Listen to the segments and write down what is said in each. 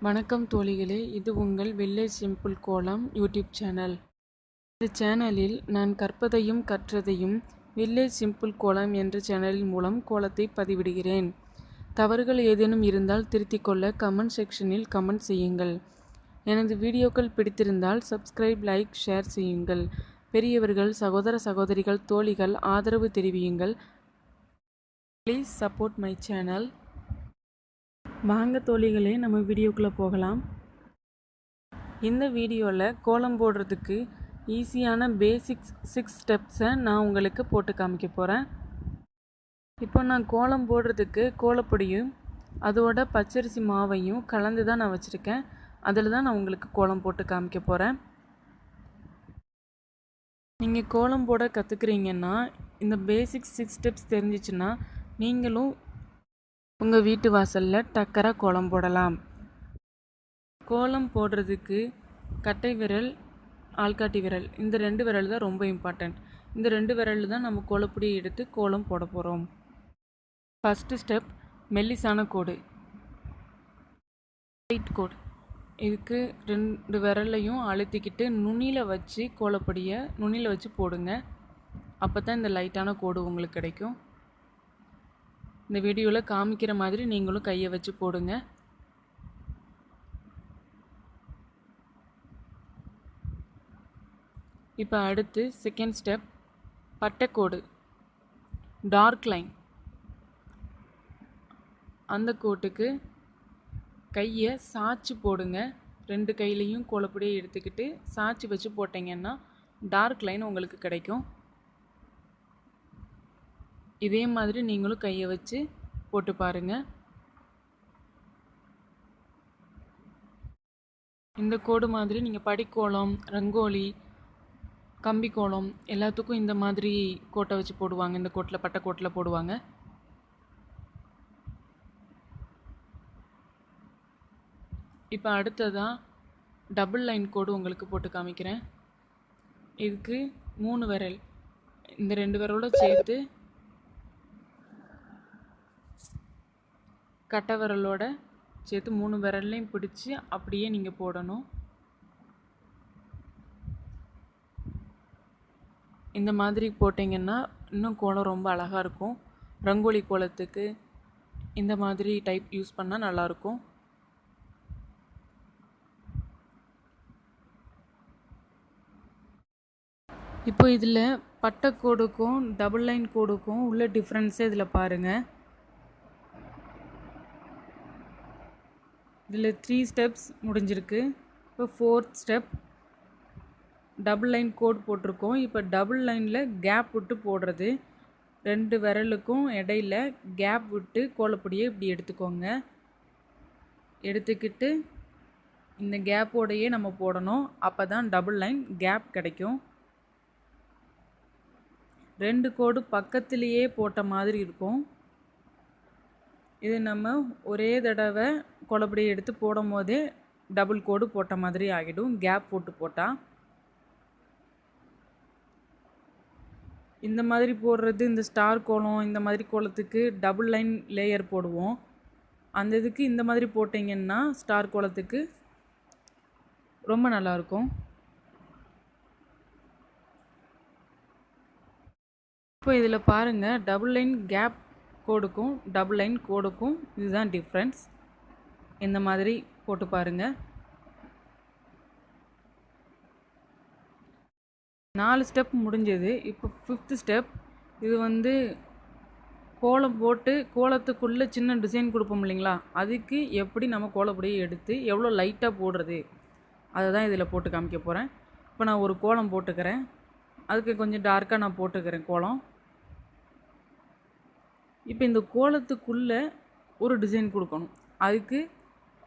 வணக்கம் தோழிகளே, இது உங்கள் வில்லேஜ் சிம்பிள் கோலம் யூடியூப் சேனல். இந்த சேனலில் நான் கற்பதையும் கற்றதையும் வில்லேஜ் சிம்பிள் கோலம் என்ற சேனலின் மூலம் கோலத்தை பதிவிடுகிறேன். தவறுகள் ஏதேனும் இருந்தால் திருத்திக் கொள்ள கமெண்ட் செக்ஷனில் கமெண்ட் செய்யுங்கள். எனது வீடியோக்கள் பிடித்திருந்தால் சப்ஸ்கிரைப், லைக், ஷேர் செய்யுங்கள். பெரியவர்கள், சகோதர சகோதரிகள், தோழிகள் ஆதரவு தெரிவியுங்கள். Please support my channel. வாங்க தோழிகளே, நம்ம வீடியோக்குள்ளே போகலாம். இந்த வீடியோவில் கோலம் போடுறதுக்கு ஈஸியான பேசிக்ஸ் 6 ஸ்டெப்ஸை நான் உங்களுக்கு போட்டு காமிக்க போகிறேன். இப்போ நான் கோலம் போடுறதுக்கு கோலப்பொடியும் அதோட பச்சரிசி மாவையும் கலந்து தான் நான் வச்சுருக்கேன். அதில் தான் நான் உங்களுக்கு கோலம் போட்டு காமிக்க போகிறேன். நீங்கள் கோலம் போட கற்றுக்குறீங்கன்னா இந்த பேசிக்ஸ் 6 ஸ்டெப்ஸ் தெரிஞ்சிச்சுன்னா நீங்களும் உங்கள் வீட்டு வாசலில் டக்கராக கோலம் போடலாம். கோலம் போடுறதுக்கு கட்டை விரல், ஆள்காட்டி விரல், இந்த 2 விரல் தான் ரொம்ப இம்பார்ட்டண்ட். இந்த 2 விரல் தான் நம்ம கோலப்பொடியை எடுத்து கோலம் போட போகிறோம். ஃபஸ்ட்டு ஸ்டெப் மெல்லிசான கோடு, லைட் கோடு. இதுக்கு 2 விரலையும் அழுத்திக்கிட்டு நுனியில் வச்சு கோலப்பொடியை நுனியில் வச்சு போடுங்க. அப்போ தான் இந்த லைட்டான கோடு உங்களுக்கு கிடைக்கும். இந்த வீடியோவில் காமிக்கிற மாதிரி நீங்களும் கையை வச்சு போடுங்க. இப்போ அடுத்து செகண்ட் ஸ்டெப் பட்டைக்கோடு, டார்க் லைன். அந்த கோட்டுக்கு கையை சாய்ச்சி போடுங்க. 2 கையிலையும் கோலப்பொடியை எடுத்துக்கிட்டு சாய்ச்சி வச்சு போட்டிங்கன்னா டார்க் லைன் உங்களுக்கு கிடைக்கும். இதே மாதிரி நீங்களும் கையை வச்சு போட்டு பாருங்கள். இந்த கோடு மாதிரி நீங்கள் படிக்கோலம், ரங்கோலி, கம்பிக்கோலம் எல்லாத்துக்கும் இந்த மாதிரி கோட்டை வச்சு போடுவாங்க. இந்த கோட்டில் பட்டைக்கோட்டில் போடுவாங்க. இப்போ அடுத்ததாக டபுள் லைன் கோடு உங்களுக்கு போட்டு காமிக்கிறேன். இதுக்கு 3 விரல், இந்த 2 விரலோட சேர்த்து கட்டை விரலோட சேர்த்து 3 விரல்லையும் பிடிச்சி அப்படியே நீங்கள் போடணும். இந்த மாதிரி போட்டிங்கன்னா இன்னும் கோலம் ரொம்ப அழகாக இருக்கும். ரங்கோலி கோலத்துக்கு இந்த மாதிரி டைப் யூஸ் பண்ணால் நல்லாயிருக்கும். இப்போ இதில் பட்டைக்கோடுக்கும் டபுள் லைன் கோடுக்கும் உள்ள டிஃப்ரென்ஸே இதில் பாருங்கள். இதில் 3 ஸ்டெப்ஸ் முடிஞ்சிருக்கு. இப்போ 4th step double line code போட்டிருக்கோம். இப்போ டபுள் லைனில் கேப் விட்டு போடுறது. 2 விரலுக்கும் இடையில கேப் விட்டு கோலப்பொடியை இப்படி எடுத்துக்கோங்க. எடுத்துக்கிட்டு இந்த கேப்போடையே நம்ம போடணும். அப்போ தான் டபுள் லைன் கேப் கிடைக்கும். 2 கோடு பக்கத்துலேயே போட்ட மாதிரி இருக்கும். இது நம்ம ஒரே தடவை கோலப்பொடியை எடுத்து போடும் போதே டபுள் கோடு போட்ட மாதிரி ஆகிடும், கேப் போட்டு போட்டால். இந்த மாதிரி போடுறது இந்த ஸ்டார் கோலம், இந்த மாதிரி கோலத்துக்கு டபுள் லைன் லேயர் போடுவோம். அந்த இதுக்கு இந்த மாதிரி போட்டிங்கன்னா ஸ்டார் கோலத்துக்கு ரொம்ப நல்லாயிருக்கும். இப்போ இதில் பாருங்கள், டபுள் லைன் கேப் கோடுக்கும் டபுள் லைன் கோடுக்கும் இதுதான் டிஃப்ரென்ஸ். இந்த மாதிரி போட்டு பாருங்கள். 4 ஸ்டெப் முடிஞ்சது. இப்போ 5th ஸ்டெப். இது கோலம் போட்டு கோலத்துக்குள்ளே சின்ன டிசைன் கொடுப்போம் இல்லைங்களா, அதுக்கு எப்படி நம்ம கோலப்பொடியை எடுத்து எவ்வளோ லைட்டாக போடுறது அதை தான் இதில் போட்டு காமிக்க போகிறேன். இப்போ நான் ஒரு கோலம் போட்டுக்கிறேன். அதுக்கு கொஞ்சம் டார்க்காக நான் போட்டுக்கிறேன் கோலம். இப்போ இந்த கோலத்துக்குள்ளே ஒரு டிசைன் கொடுக்கணும். அதுக்கு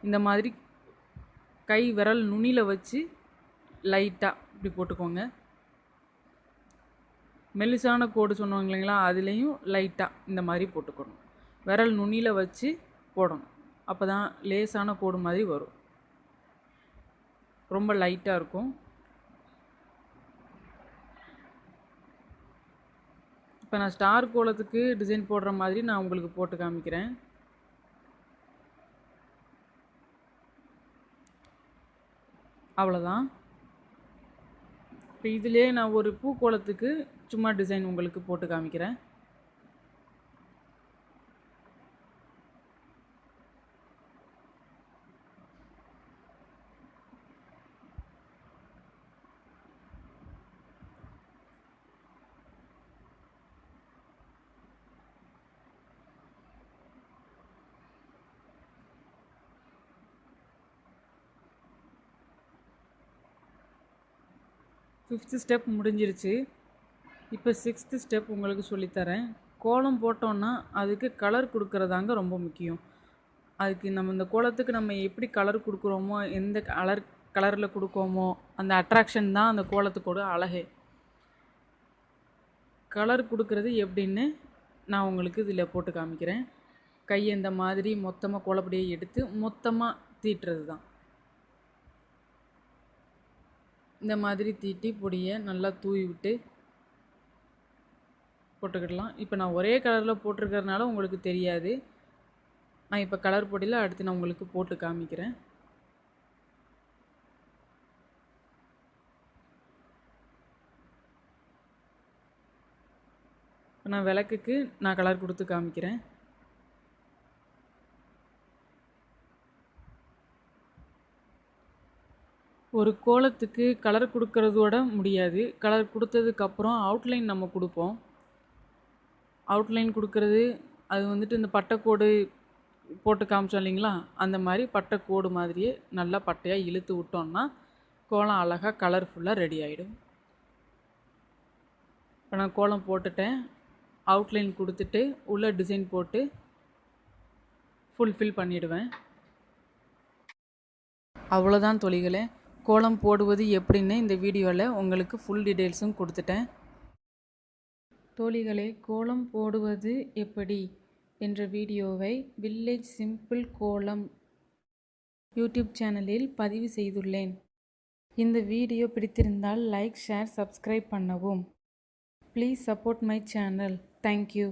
இந்த மாதிரி கை விரல் நுனியில் வச்சு லைட்டாக இப்படி போட்டுக்கோங்க. மெல்லிசான கோடு சொன்னாங்க இல்லைங்களா, அதுலேயும் லைட்டாக இந்த மாதிரி போட்டுக்கணும். விரல் நுனியில் வச்சு போடணும். அப்போ தான் லேசான கோடு மாதிரி வரும். ரொம்ப லைட்டாக இருக்கும். இப்போ நான் ஸ்டார் கோலத்துக்கு டிசைன் போடுற மாதிரி நான் உங்களுக்கு போட்டு காமிக்கிறேன். அவ்வளோதான். இப்போ இதிலே நான் ஒரு பூக்கோளத்துக்கு சும்மா டிசைன் உங்களுக்கு போட்டு காமிக்கிறேன். ஃபிஃப்த்து ஸ்டெப் முடிஞ்சிருச்சு. இப்போ 6th ஸ்டெப் உங்களுக்கு சொல்லித்தரேன். கோலம் போட்டோன்னா அதுக்கு கலர் கொடுக்குறதாங்க ரொம்ப முக்கியம். அதுக்கு நம்ம இந்த கோலத்துக்கு நம்ம எப்படி கலர் கொடுக்குறோமோ, எந்த கலரில் கொடுக்கோமோ அந்த அட்ராக்ஷன் தான் அந்த கோலத்துக்கோட அழகே. கலர் கொடுக்குறது எப்படின்னு நான் உங்களுக்கு இதில் போட்டு காமிக்கிறேன். கையை இந்த மாதிரி மொத்தமாக கோலப்படியை எடுத்து மொத்தமாக தீட்டுறது தான். இந்த மாதிரி தீட்டி பொடியை நல்லா தூவி விட்டு போட்டுக்கிடலாம். இப்போ நான் ஒரே கலரில் போட்டிருக்கறனால உங்களுக்கு தெரியாது. நான் இப்போ கலர் பொடியில் அடுத்து நான் உங்களுக்கு போட்டு காமிக்கிறேன். இப்போ நான் விளக்குக்கு நான் கலர் கொடுத்து காமிக்கிறேன். ஒரு கோலத்துக்கு கலர் கொடுக்கறதோட முடியாது. கலர் கொடுத்ததுக்கப்புறம் அவுட்லைன் நம்ம கொடுப்போம். அவுட்லைன் கொடுக்கறது அது வந்துட்டு இந்த பட்டைக்கோடு போட்டு காமிச்சோம் இல்லைங்களா, அந்த மாதிரி பட்டைக்கோடு மாதிரியே நல்லா பட்டையாக இழுத்து விட்டோம்னா கோலம் அழகாக கலர்ஃபுல்லாக ரெடி ஆகிடும். இப்போ நான் கோலம் போட்டுட்டேன். அவுட்லைன் கொடுத்துட்டு உள்ளே டிசைன் போட்டு ஃபுல்ஃபில் பண்ணிவிடுவேன். அவ்வளோதான் தோழிகளே. கோலம் போடுவது எப்படின்னு இந்த வீடியோவில் உங்களுக்கு ஃபுல் டீட்டெயில்ஸும் கொடுத்துட்டேன். தோழிகளே, கோலம் போடுவது எப்படி என்ற வீடியோவை வில்லேஜ் சிம்பிள் கோலம் யூடியூப் சேனலில் பதிவு செய்துள்ளேன். இந்த வீடியோ பிடித்திருந்தால் லைக், ஷேர், சப்ஸ்கிரைப் பண்ணவும். Please support my channel. Thank you.